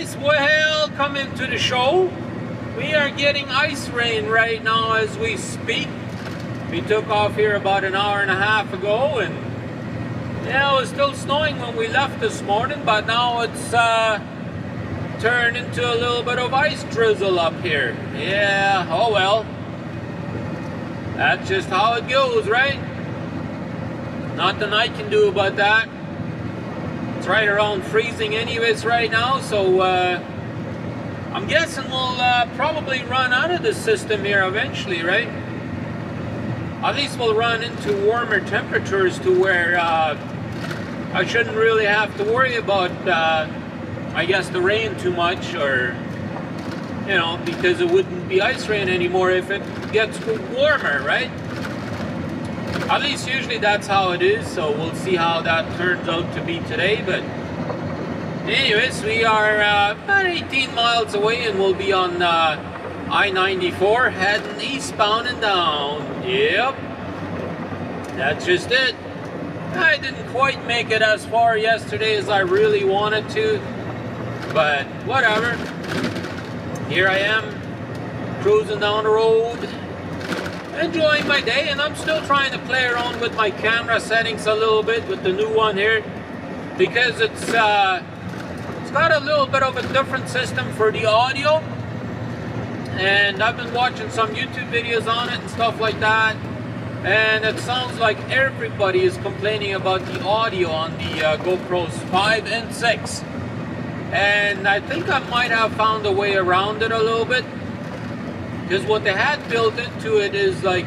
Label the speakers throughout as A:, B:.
A: guys, welcome into the show. We are getting ice rain right now as we speak. We took off here about an hour and a half ago, and yeah, it was still snowing when we left this morning, but now it's turned into a little bit of ice drizzle up here. Yeah, oh well. That's just how it goes, right? Nothing I can do about that. It's right around freezing anyways right now, so I'm guessing we'll probably run out of the system here eventually, right? At least we'll run into warmer temperatures to where I shouldn't really have to worry about, I guess, the rain too much, or, you know, because it wouldn't be ice rain anymore if it gets warmer, right? At least usually that's how it is, so we'll see how that turns out to be today. But anyways, we are about 18 miles away and we'll be on I-94 heading eastbound and down. Yep, that's just it. I didn't quite make it as far yesterday as I really wanted to, but whatever. Here I am, cruising down the road, enjoying my day, and I'm still trying to play around with my camera settings a little bit with the new one here, because it's got a little bit of a different system for the audio, and I've been watching some YouTube videos on it and stuff like that, and it sounds like everybody is complaining about the audio on the GoPros 5 and 6, and I think I might have found a way around it a little bit. Because what they had built into it is like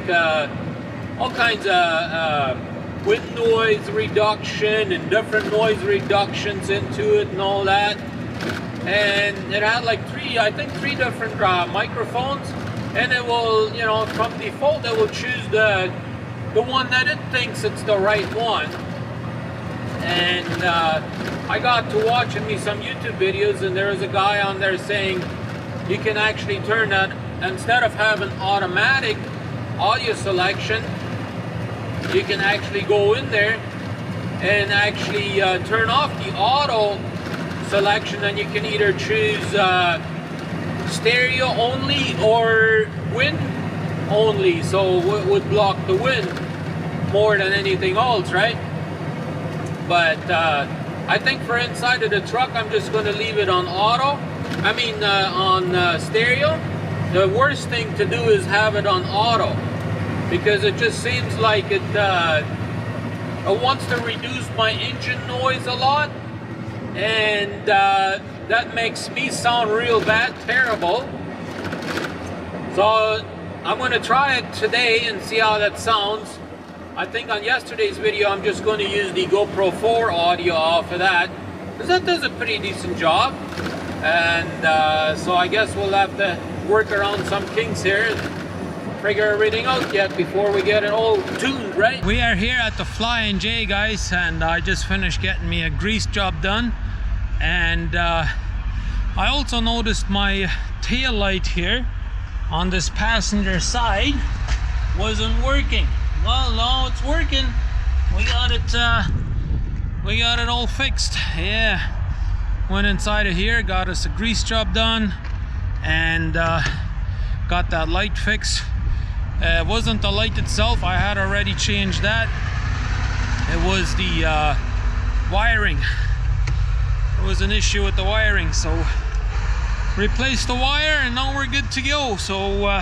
A: all kinds of wind noise reduction and different noise reductions into it and all that. And it had like three different microphones, and it will, you know, from default it will choose the one that it thinks it's the right one. And I got to watching me some YouTube videos, and there was a guy on there saying you can actually turn that. Instead of having automatic audio selection, you can actually go in there and actually turn off the auto selection, and you can either choose stereo only or wind only, so it would block the wind more than anything else, right? But I think for inside of the truck, I'm just going to leave it on auto. I mean on stereo. The worst thing to do is have it on auto, because it just seems like it wants to reduce my engine noise a lot, and that makes me sound real bad, terrible. So I'm going to try it today and see how that sounds. I think on yesterday's video I'm just going to use the GoPro 4 audio off of that, because that does a pretty decent job. And so I guess we'll have to work around some kinks here and figure everything out yet before we get it all tuned, right? We are here at the Flying J, guys, and I just finished getting me a grease job done. And I also noticed my tail light here on this passenger side wasn't working. Well, now it's working. We got it all fixed. Yeah, went inside of here, got us a grease job done, and got that light fixed. It wasn't the light itself, I had already changed that. It was the wiring. There was an issue with the wiring, so replaced the wire, and now we're good to go. So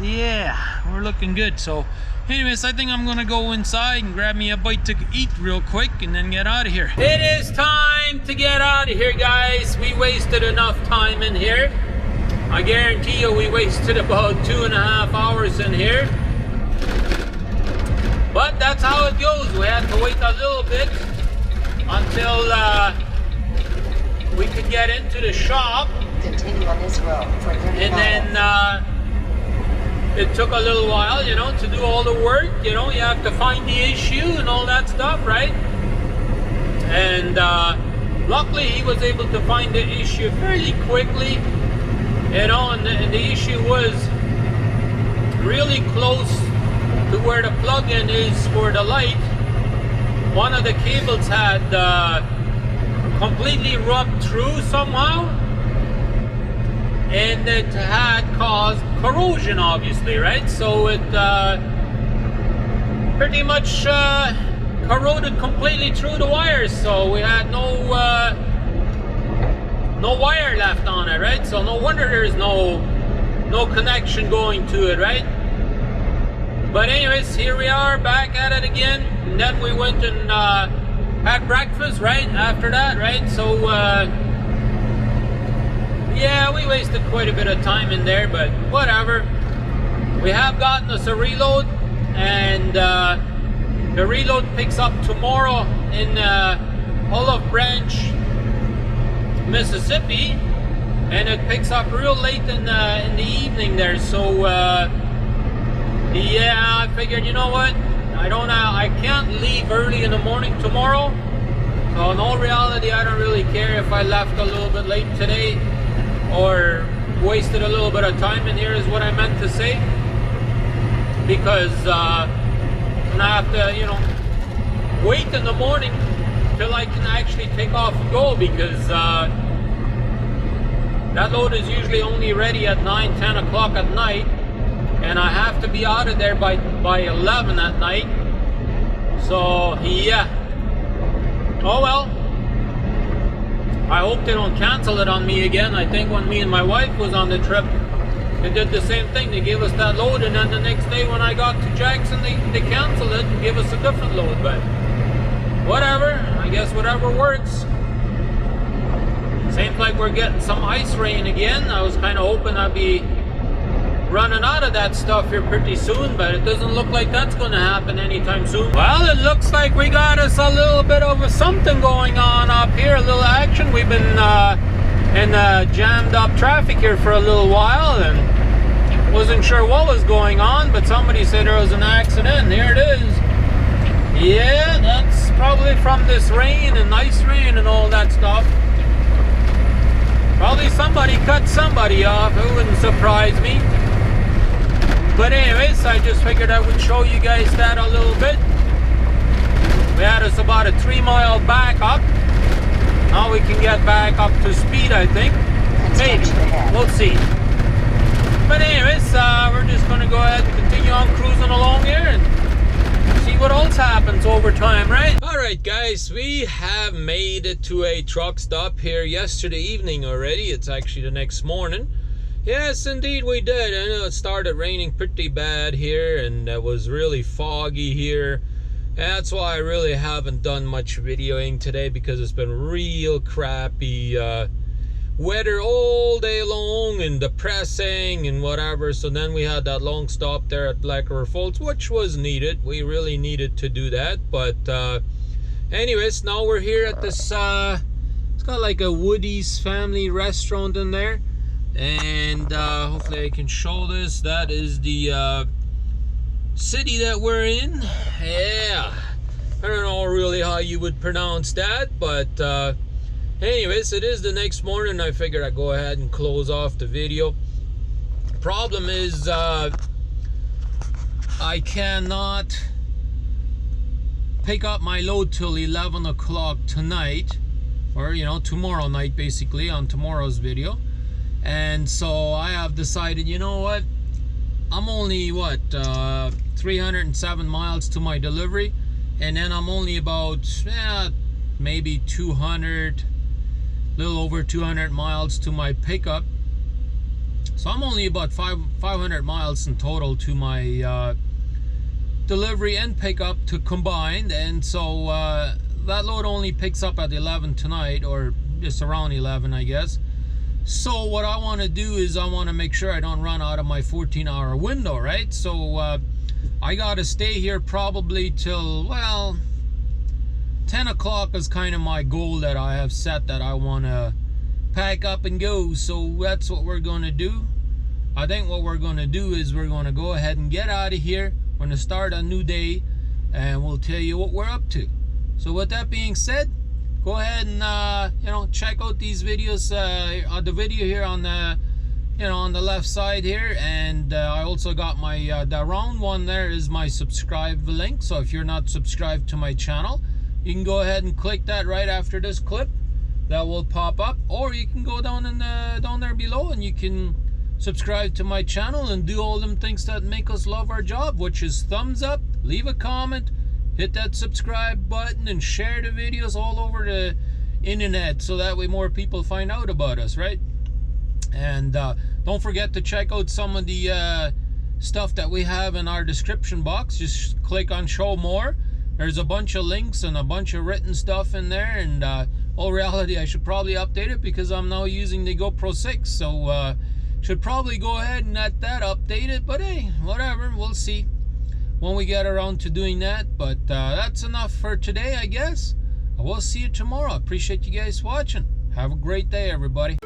A: yeah, we're looking good. So anyways, I think I'm gonna go inside and grab me a bite to eat real quick and then get out of here. It is time to get out of here, guys. We wasted enough time in here. I guarantee you we wasted about 2.5 hours in here. But that's how it goes. We had to wait a little bit until we could get into the shop.
B: Continue on this road for 30
A: and
B: miles.
A: Then it took a little while, you know, to do all the work. You know, you have to find the issue and all that stuff, right? And luckily he was able to find the issue fairly quickly, you know, and the issue was really close to where the plug-in is for the light. One of the cables had completely rubbed through somehow, and it had caused corrosion, obviously, right? So it pretty much corroded completely through the wires, so we had no wire left on it, right? So no wonder there's no connection going to it, right? But anyways, here we are back at it again, and then we went and had breakfast right after that, right? So yeah, we wasted quite a bit of time in there, but whatever. We have gotten us a reload, and the reload picks up tomorrow in Olive Branch, Mississippi, and it picks up real late in the evening there. So yeah, I figured, you know what, I can't leave early in the morning tomorrow, so in all reality I don't really care if I left a little bit late today or wasted a little bit of time in here, is what I meant to say, because and I have to, you know, wait in the morning till I can actually take off and go, because that load is usually only ready at 9-10 o'clock at night, and I have to be out of there by 11 at night. So yeah, oh well, I hope they don't cancel it on me again. I think when me and my wife was on the trip, they did the same thing. They gave us that load, and then the next day when I got to Jackson, they canceled it and gave us a different load. But whatever, I guess whatever works. Seems like we're getting some ice rain again. I was kind of hoping I'd be running out of that stuff here pretty soon, but it doesn't look like that's going to happen anytime soon. Well, it looks like we got us a little bit of something going on up here, a little action. We've been in jammed up traffic here for a little while, and wasn't sure what was going on, but somebody said there was an accident, and here it is. Yeah, that's probably from this rain and ice rain and all that stuff. Probably somebody cut somebody off. It wouldn't surprise me. But anyways, I just figured I would show you guys that a little bit. We had us about a 3-mile back up. Now we can get back up to speed, I think. Maybe. We'll see. But anyways, we're just going to go ahead and continue on cruising along here and see what else happens over time, right? Alright guys, we have made it to a truck stop here yesterday evening already. It's actually the next morning. Yes, indeed we did. I know it started raining pretty bad here, and it was really foggy here. That's why I really haven't done much videoing today, because it's been real crappy weather all day long and depressing and whatever. So then we had that long stop there at Black River Falls, which was needed. We really needed to do that. But anyways, now we're here at this it's got like a Woody's family restaurant in there, and hopefully I can show this. That is the city that we're in. Yeah, I don't know really how you would pronounce that, but anyways, it is the next morning. I figured I'd go ahead and close off the video. Problem is I cannot pick up my load till 11 o'clock tonight, or you know, tomorrow night, basically, on tomorrow's video. And so I have decided, you know what, I'm only what 307 miles to my delivery, and then I'm only about maybe 200, little over 200 miles to my pickup. So I'm only about 500 miles in total to my delivery and pickup to combined. And so that load only picks up at 11 tonight, or just around 11, I guess. So what I want to do is I want to make sure I don't run out of my 14-hour window, right? So I got to stay here probably till, well, 10 o'clock is kind of my goal that I have set, that I want to pack up and go. So that's what we're going to do. I think what we're going to do is we're going to go ahead and get out of here. We're going to start a new day, and we'll tell you what we're up to. So with that being said, go ahead and you know, check out these videos, on the video here on the, you know, on the left side here. And I also got my the round one there is my subscribe link. So if you're not subscribed to my channel, you can go ahead and click that right after this clip, that will pop up, or you can go down down there below and you can subscribe to my channel and do all them things that make us love our job, which is thumbs up, leave a comment, hit that subscribe button, and share the videos all over the internet so that way more people find out about us, right? And don't forget to check out some of the stuff that we have in our description box. Just click on show more. There's a bunch of links and a bunch of written stuff in there, and all reality I should probably update it because I'm now using the GoPro 6, so should probably go ahead and let that update it, but hey, whatever, we'll see when we get around to doing that. But that's enough for today, I guess. I will see you tomorrow. I appreciate you guys watching. Have a great day, everybody.